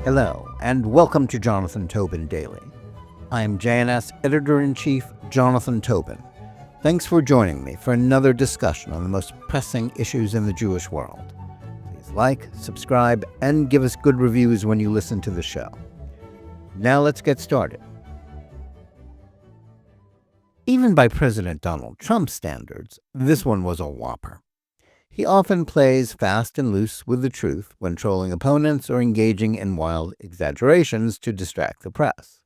Hello, and welcome to Tobin Daily. I am JNS Editor-in-Chief Jonathan Tobin. Thanks for joining me for another discussion on the most pressing issues in the Jewish world. Please like, subscribe, and give us good reviews when you listen to the show. Now let's get started. Even by President Donald Trump's standards, this one was a whopper. He often plays fast and loose with the truth when trolling opponents or engaging in wild exaggerations to distract the press.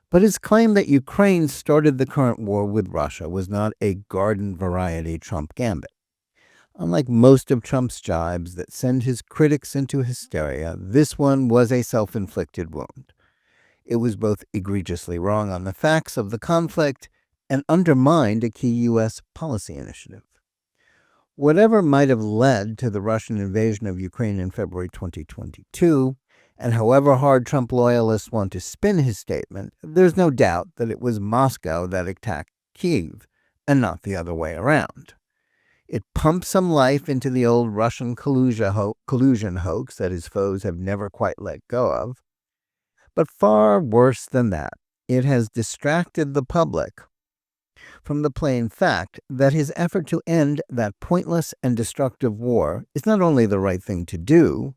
But his claim that Ukraine started the current war with Russia was not a garden-variety Trump gambit. Unlike most of Trump's jibes that send his critics into hysteria, this one was a self-inflicted wound. It was both egregiously wrong on the facts of the conflict and undermined a key U.S. policy initiative. Whatever might have led to the Russian invasion of Ukraine in February 2022, and however hard Trump loyalists want to spin his statement, there's no doubt that it was Moscow that attacked Kyiv, and not the other way around. It pumped some life into the old Russian collusion hoax that his foes have never quite let go of. But far worse than that, it has distracted the public from the plain fact that his effort to end that pointless and destructive war is not only the right thing to do.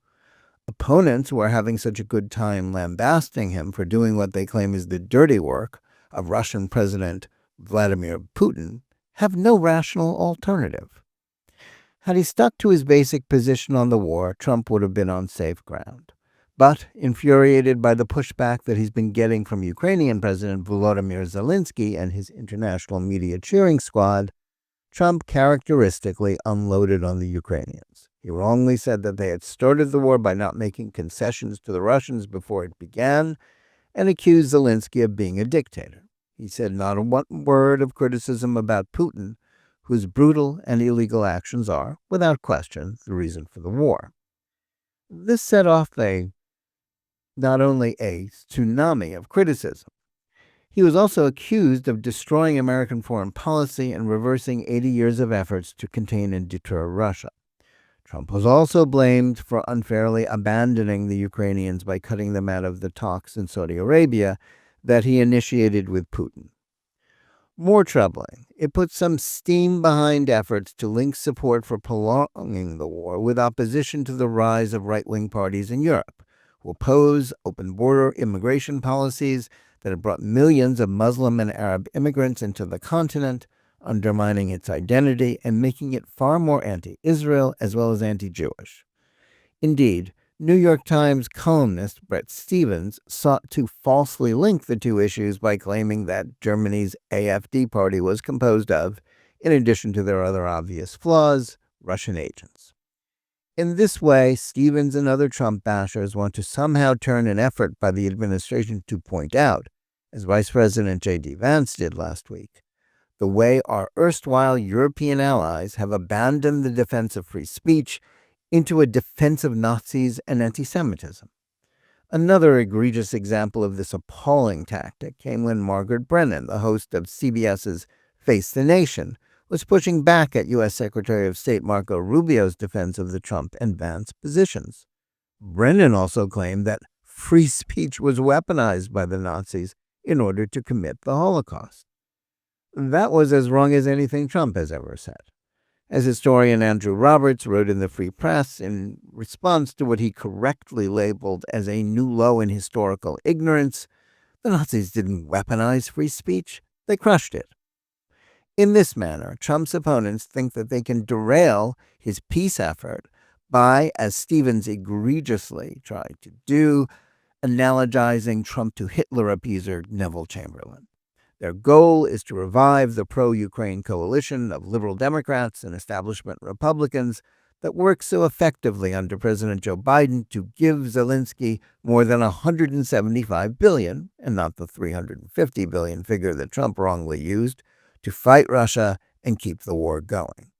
Opponents who are having such a good time lambasting him for doing what they claim is the dirty work of Russian President Vladimir Putin have no rational alternative. Had he stuck to his basic position on the war, Trump would have been on safe ground. But, infuriated by the pushback that he's been getting from Ukrainian President Volodymyr Zelensky and his international media cheering squad, Trump characteristically unloaded on the Ukrainians. He wrongly said that they had started the war by not making concessions to the Russians before it began, and accused Zelensky of being a dictator. He said not one word of criticism about Putin, whose brutal and illegal actions are, without question, the reason for the war. This set off not only a tsunami of criticism. He was also accused of destroying American foreign policy and reversing 80 years of efforts to contain and deter Russia. Trump was also blamed for unfairly abandoning the Ukrainians by cutting them out of the talks in Saudi Arabia that he initiated with Putin. More troubling, it put some steam behind efforts to link support for prolonging the war with opposition to the rise of right-wing parties in Europe, who oppose open border immigration policies that have brought millions of Muslim and Arab immigrants into the continent, undermining its identity and making it far more anti-Israel as well as anti-Jewish. Indeed, New York Times columnist Bret Stephens sought to falsely link the two issues by claiming that Germany's AfD party was composed of, in addition to their other obvious flaws, Russian agents. In this way, Stephens and other Trump bashers want to somehow turn an effort by the administration to point out, as Vice President J.D. Vance did last week, the way our erstwhile European allies have abandoned the defense of free speech into a defense of Nazis and anti-Semitism. Another egregious example of this appalling tactic came when Margaret Brennan, the host of CBS's Face the Nation, was pushing back at U.S. Secretary of State Marco Rubio's defense of the Trump and Vance positions. Brennan also claimed that free speech was weaponized by the Nazis in order to commit the Holocaust. That was as wrong as anything Trump has ever said. As historian Andrew Roberts wrote in the Free Press in response to what he correctly labeled as a new low in historical ignorance, the Nazis didn't weaponize free speech, they crushed it. In this manner, Trump's opponents think that they can derail his peace effort by, as Stephens egregiously tried to do, analogizing Trump to Hitler appeaser Neville Chamberlain. Their goal is to revive the pro-Ukraine coalition of liberal Democrats and establishment Republicans that worked so effectively under President Joe Biden to give Zelensky more than $175 billion, and not the $350 billion figure that Trump wrongly used, to fight Russia and keep the war going.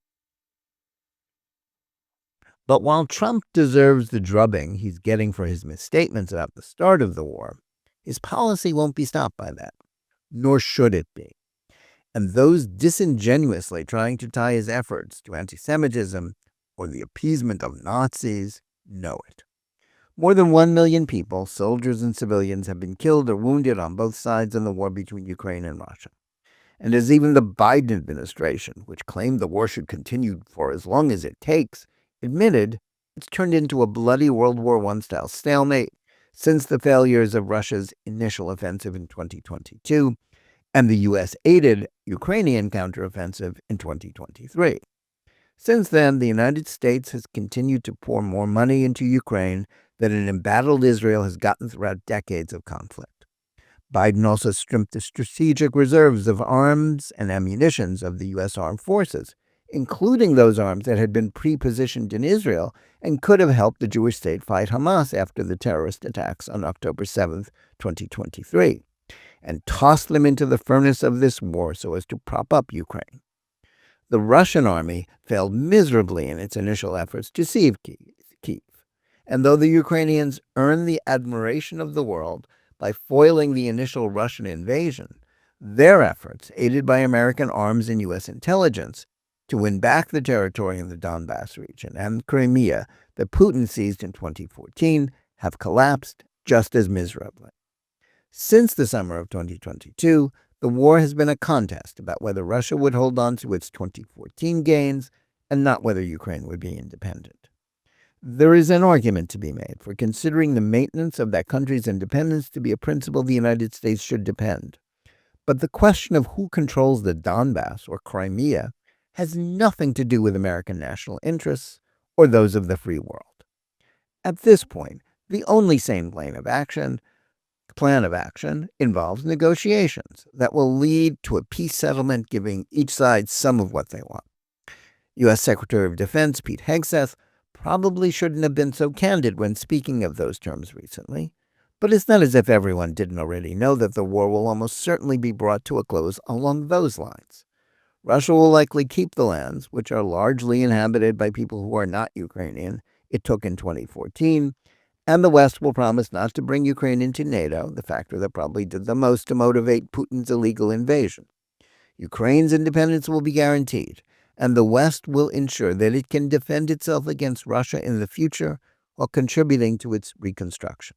But while Trump deserves the drubbing he's getting for his misstatements about the start of the war, his policy won't be stopped by that, nor should it be. And those disingenuously trying to tie his efforts to anti-Semitism or the appeasement of Nazis know it. More than 1 million people, soldiers and civilians, have been killed or wounded on both sides in the war between Ukraine and Russia. And as even the Biden administration, which claimed the war should continue for as long as it takes, admitted, it's turned into a bloody World War I-style stalemate since the failures of Russia's initial offensive in 2022 and the U.S.-aided Ukrainian counteroffensive in 2023. Since then, the United States has continued to pour more money into Ukraine than an embattled Israel has gotten throughout decades of conflict. Biden also stripped the strategic reserves of arms and ammunitions of the U.S. armed forces, including those arms that had been pre-positioned in Israel and could have helped the Jewish state fight Hamas after the terrorist attacks on October 7, 2023, and tossed them into the furnace of this war so as to prop up Ukraine. The Russian army failed miserably in its initial efforts to seize Kyiv, and though the Ukrainians earned the admiration of the world by foiling the initial Russian invasion, their efforts, aided by American arms and U.S. intelligence, to win back the territory in the Donbass region and Crimea that Putin seized in 2014 have collapsed just as miserably. Since the summer of 2022, the war has been a contest about whether Russia would hold on to its 2014 gains and not whether Ukraine would be independent. There is an argument to be made for considering the maintenance of that country's independence to be a principle the United States should defend. But the question of who controls the Donbass or Crimea has nothing to do with American national interests or those of the free world. At this point, the only sane plan of action involves negotiations that will lead to a peace settlement giving each side some of what they want. U.S. Secretary of Defense Pete Hegseth probably shouldn't have been so candid when speaking of those terms recently, but it's not as if everyone didn't already know that the war will almost certainly be brought to a close along those lines. Russia will likely keep the lands, which are largely inhabited by people who are not Ukrainian, it took in 2014, and the West will promise not to bring Ukraine into NATO, the factor that probably did the most to motivate Putin's illegal invasion. Ukraine's independence will be guaranteed, and the West will ensure that it can defend itself against Russia in the future while contributing to its reconstruction.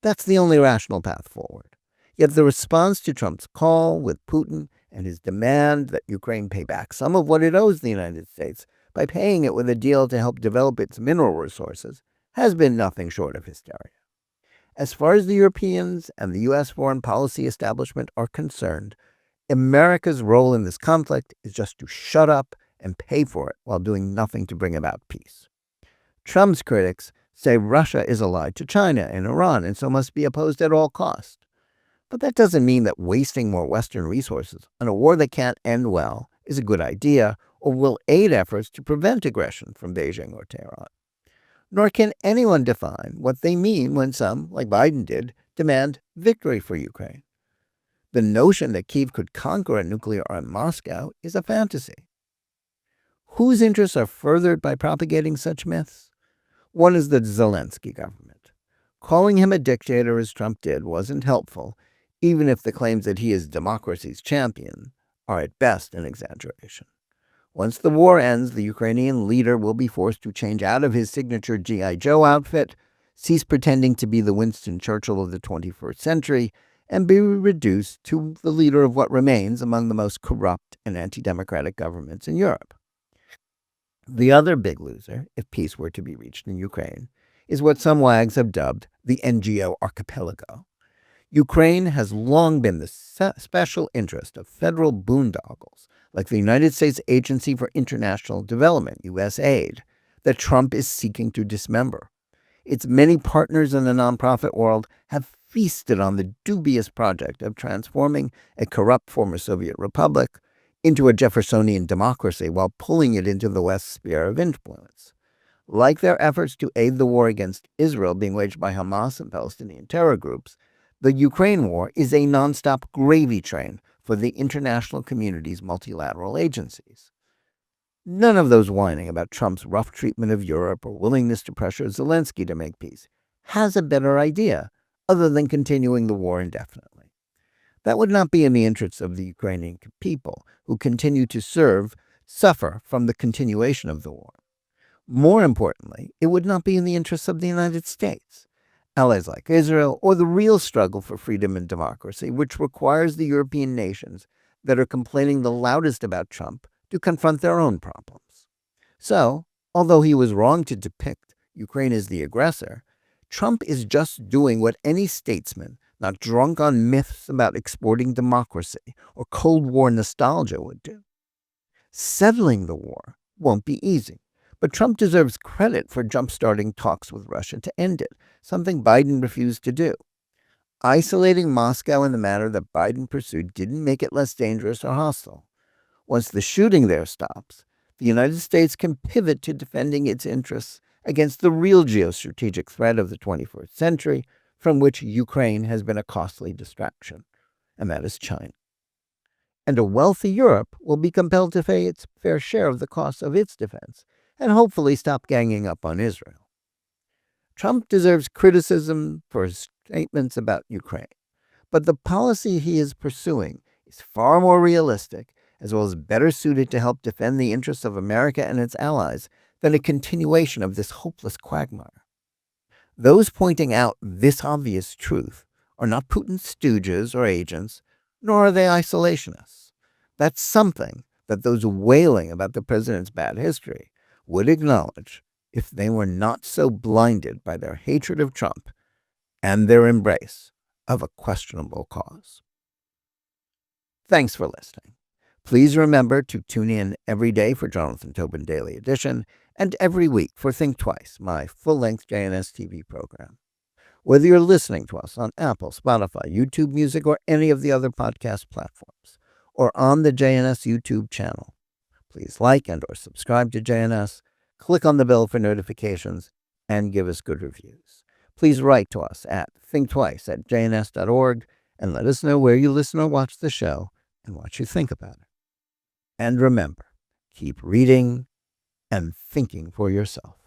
That's the only rational path forward. Yet the response to Trump's call with Putin and his demand that Ukraine pay back some of what it owes the United States by paying it with a deal to help develop its mineral resources has been nothing short of hysteria. As far as the Europeans and the U.S. foreign policy establishment are concerned, America's role in this conflict is just to shut up and pay for it while doing nothing to bring about peace. Trump's critics say Russia is allied to China and Iran and so must be opposed at all costs. But that doesn't mean that wasting more Western resources on a war that can't end well is a good idea or will aid efforts to prevent aggression from Beijing or Tehran. Nor can anyone define what they mean when some, like Biden did, demand victory for Ukraine. The notion that Kyiv could conquer a nuclear armed Moscow is a fantasy. Whose interests are furthered by propagating such myths? One is the Zelensky government. Calling him a dictator as Trump did wasn't helpful, even if the claims that he is democracy's champion are at best an exaggeration. Once the war ends, the Ukrainian leader will be forced to change out of his signature G.I. Joe outfit, cease pretending to be the Winston Churchill of the 21st century, and be reduced to the leader of what remains among the most corrupt and anti-democratic governments in Europe. The other big loser, if peace were to be reached in Ukraine, is what some wags have dubbed the NGO archipelago. Ukraine has long been the special interest of federal boondoggles, like the United States Agency for International Development, USAID, that Trump is seeking to dismember. Its many partners in the nonprofit world have feasted on the dubious project of transforming a corrupt former Soviet republic into a Jeffersonian democracy while pulling it into the West's sphere of influence. Like their efforts to aid the war against Israel being waged by Hamas and Palestinian terror groups, the Ukraine war is a nonstop gravy train for the international community's multilateral agencies. None of those whining about Trump's rough treatment of Europe or willingness to pressure Zelensky to make peace has a better idea, other than continuing the war indefinitely. That would not be in the interests of the Ukrainian people, who continue to suffer from the continuation of the war. More importantly, it would not be in the interests of the United States, allies like Israel, or the real struggle for freedom and democracy, which requires the European nations that are complaining the loudest about Trump to confront their own problems. So, although he was wrong to depict Ukraine as the aggressor, Trump is just doing what any statesman not drunk on myths about exporting democracy or Cold War nostalgia would do. Settling the war won't be easy, but Trump deserves credit for jump-starting talks with Russia to end it, something Biden refused to do. Isolating Moscow in the manner that Biden pursued didn't make it less dangerous or hostile. Once the shooting there stops, the United States can pivot to defending its interests against the real geostrategic threat of the 21st century, from which Ukraine has been a costly distraction, and that is China. And a wealthy Europe will be compelled to pay its fair share of the costs of its defense, and hopefully stop ganging up on Israel. Trump deserves criticism for his statements about Ukraine, but the policy he is pursuing is far more realistic, as well as better suited to help defend the interests of America and its allies than a continuation of this hopeless quagmire. Those pointing out this obvious truth are not Putin's stooges or agents, nor are they isolationists. That's something that those wailing about the president's bad history would acknowledge if they were not so blinded by their hatred of Trump and their embrace of a questionable cause. Thanks for listening. Please remember to tune in every day for Jonathan Tobin Daily Edition and every week for Think Twice, my full-length JNS TV program. Whether you're listening to us on Apple, Spotify, YouTube Music, or any of the other podcast platforms, or on the JNS YouTube channel, please like and or subscribe to JNS, click on the bell for notifications, and give us good reviews. Please write to us at thinktwice@jns.org and let us know where you listen or watch the show and what you think about it. And remember, keep reading and thinking for yourself.